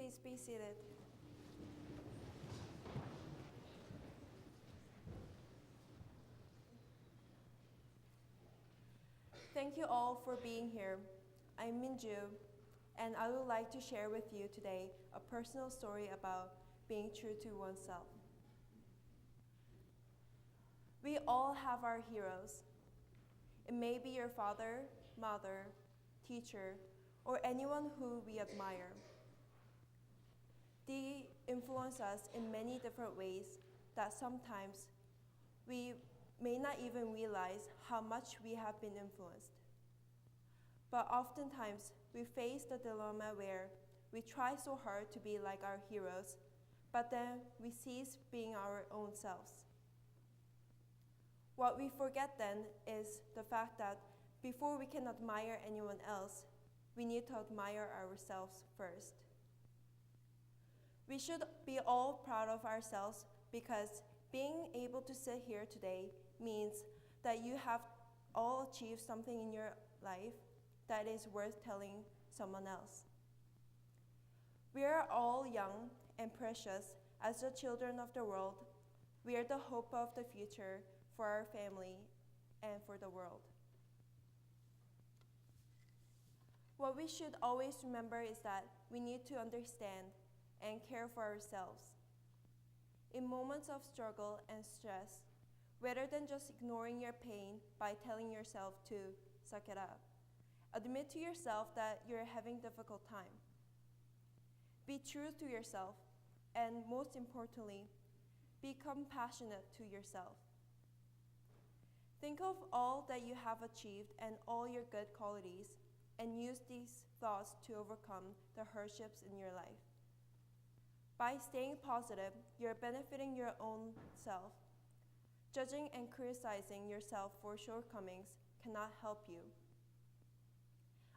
Please be seated. Thank you all for being here. I'm Minju, and I would like to share with you today a personal story about being true to oneself. We all have our heroes. It may be your father, mother, teacher, or anyone who we admire. They influence us in many different ways that sometimes we may not even realize how much we have been influenced. But oftentimes, we face the dilemma where we try so hard to be like our heroes, but then we cease being our own selves. What we forget then is the fact that before we can admire anyone else, we need to admire ourselves first. We should be all proud of ourselves because being able to sit here today means that you have all achieved something in your life that is worth telling someone else. We are all young and precious as the children of the world. We are the hope of the future for our family and for the world. What we should always remember is that we need to understand and care for ourselves. In moments of struggle and stress, rather than just ignoring your pain by telling yourself to suck it up, admit to yourself that you're having a difficult time. Be true to yourself, and most importantly, be compassionate to yourself. Think of all that you have achieved and all your good qualities, and use these thoughts to overcome the hardships in your life. By staying positive, you're benefiting your own self. Judging and criticizing yourself for shortcomings cannot help you.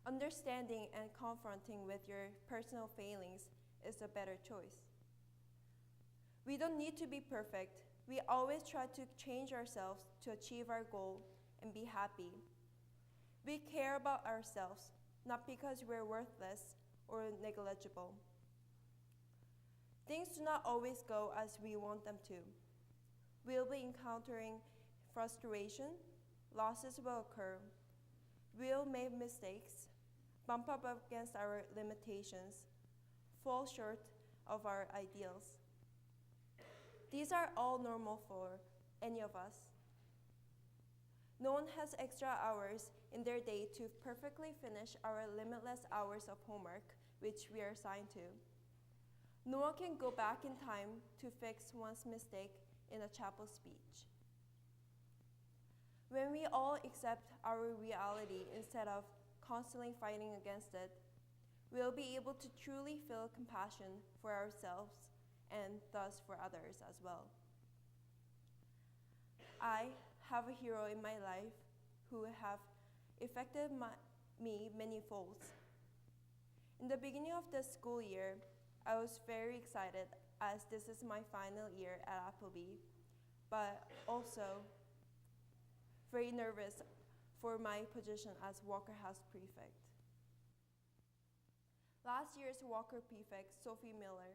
Understanding and confronting with your personal failings is a better choice. We don't need to be perfect. We always try to change ourselves to achieve our goal and be happy. We care about ourselves, not because we're worthless or negligible. Things do not always go as we want them to. We'll be encountering frustration, losses will occur, we'll make mistakes, bump up against our limitations, fall short of our ideals. These are all normal for any of us. No one has extra hours in their day to perfectly finish our limitless hours of homework, which we are assigned to. No one can go back in time to fix one's mistake in a chapel speech. When we all accept our reality instead of constantly fighting against it, we'll be able to truly feel compassion for ourselves and thus for others as well. I have a hero in my life who have affected me many folds. In the beginning of the school year, I was very excited as this is my final year at Appleby, but also very nervous for my position as Walker House Prefect. Last year's Walker Prefect, Sophie Miller,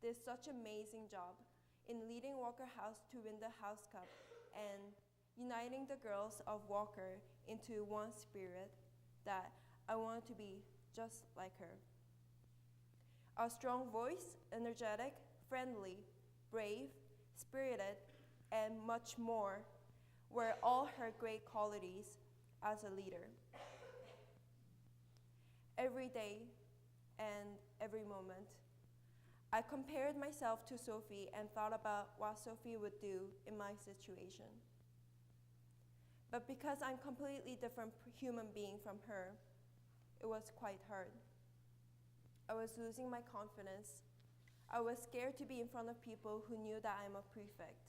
did such an amazing job in leading Walker House to win the House Cup and uniting the girls of Walker into one spirit that I wanted to be just like her. A strong voice, energetic, friendly, brave, spirited, and much more were all her great qualities as a leader. Every day and every moment, I compared myself to Sophie and thought about what Sophie would do in my situation. But because I'm a completely different human being from her, it was quite hard. I was losing my confidence. I was scared to be in front of people who knew that I'm a prefect.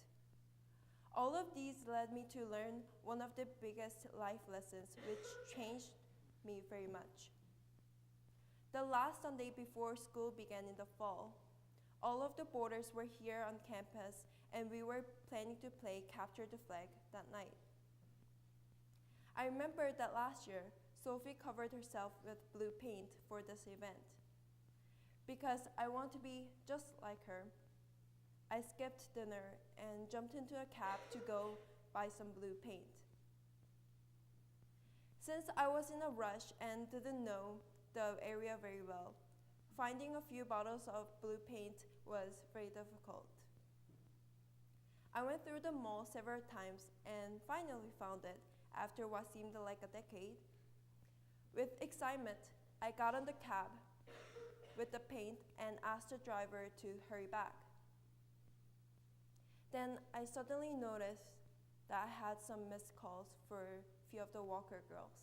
All of these led me to learn one of the biggest life lessons which changed me very much. The last Sunday before school began in the fall, all of the boarders were here on campus and we were planning to play Capture the Flag that night. I remember that last year, Sophie covered herself with blue paint for this event. because I want to be just like her. I skipped dinner and jumped into a cab to go buy some blue paint. Since I was in a rush and didn't know the area very well, finding a few bottles of blue paint was very difficult. I went through the mall several times and finally found it after what seemed like a decade. With excitement, I got on the cab with the paint and asked the driver to hurry back. Then I suddenly noticed that I had some missed calls for a few of the Walker girls.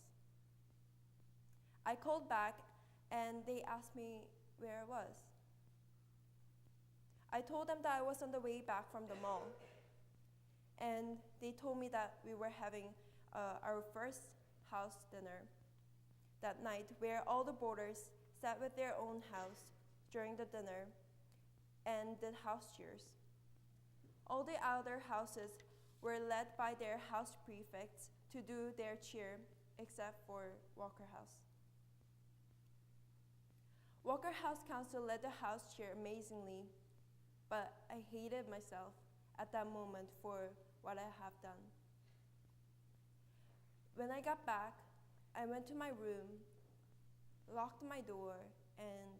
I called back and they asked me where I was. I told them that I was on the way back from the mall. And they told me that we were having our first house dinner that night, where all the boarders sat with their own house during the dinner and did house cheers. All the other houses were led by their house prefects to do their cheer, except for Walker House. Walker House Council led the house cheer amazingly, but I hated myself at that moment for what I have done. When I got back, I went to my room, locked my door, and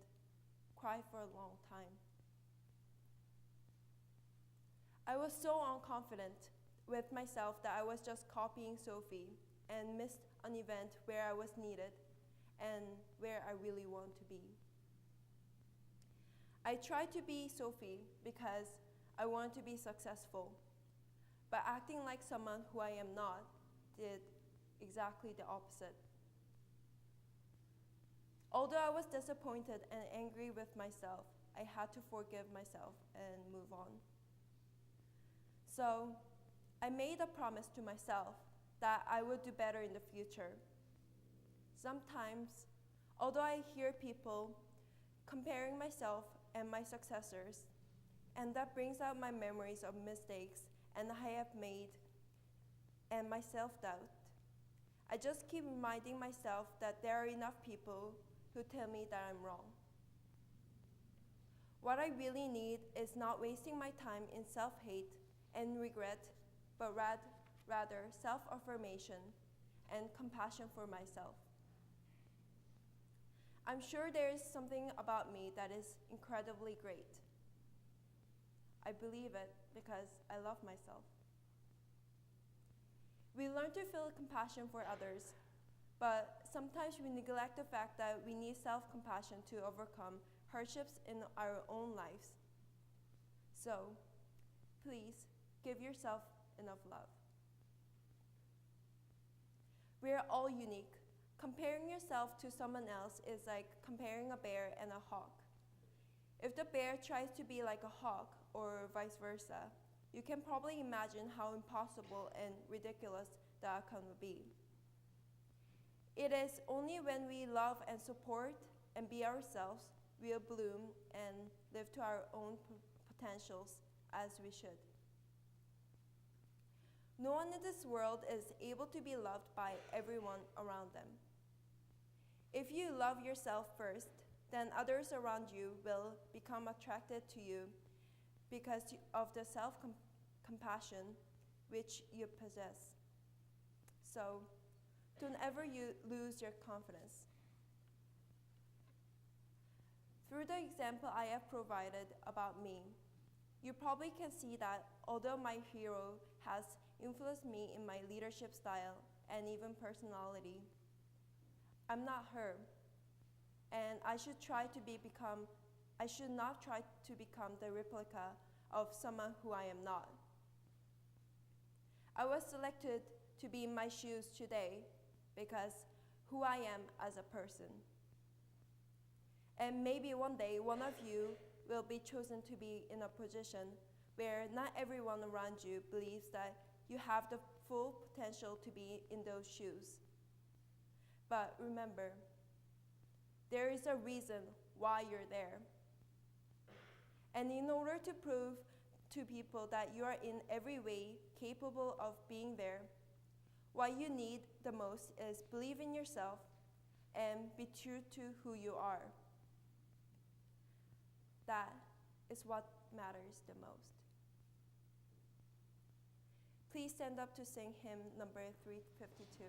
cried for a long time. I was so unconfident with myself that I was just copying Sophie and missed an event where I was needed and where I really want to be. I tried to be Sophie because I wanted to be successful, but acting like someone who I am not did exactly the opposite. Although I was disappointed and angry with myself, I had to forgive myself and move on. So I made a promise to myself that I would do better in the future. Sometimes, although I hear people comparing myself and my successors, and that brings out my memories of mistakes and I have made and my self-doubt, I just keep reminding myself that there are enough people who tell me that I'm wrong. What I really need is not wasting my time in self-hate and regret, but rather self-affirmation and compassion for myself. I'm sure there is something about me that is incredibly great. I believe it because I love myself. We learn to feel compassion for others, but sometimes we neglect the fact that we need self-compassion to overcome hardships in our own lives. So, please give yourself enough love. We are all unique. Comparing yourself to someone else is like comparing a bear and a hawk. If the bear tries to be like a hawk, or vice versa, you can probably imagine how impossible and ridiculous the outcome would be. It is only when we love and support and be ourselves, we'll bloom and live to our own potentials as we should. No one in this world is able to be loved by everyone around them. If you love yourself first, then others around you will become attracted to you because of the self-compassion which you possess. So, don't ever lose your confidence. Through the example I have provided about me, you probably can see that although my hero has influenced me in my leadership style and even personality, I'm not her, and I should not try to become the replica of someone who I am not. I was selected to be in my shoes today because who I am as a person. And maybe one day one of you will be chosen to be in a position where not everyone around you believes that you have the full potential to be in those shoes. But remember, there is a reason why you're there. And in order to prove to people that you are in every way capable of being there, what you need the most is believe in yourself and be true to who you are. That is what matters the most. Please stand up to sing hymn number 352.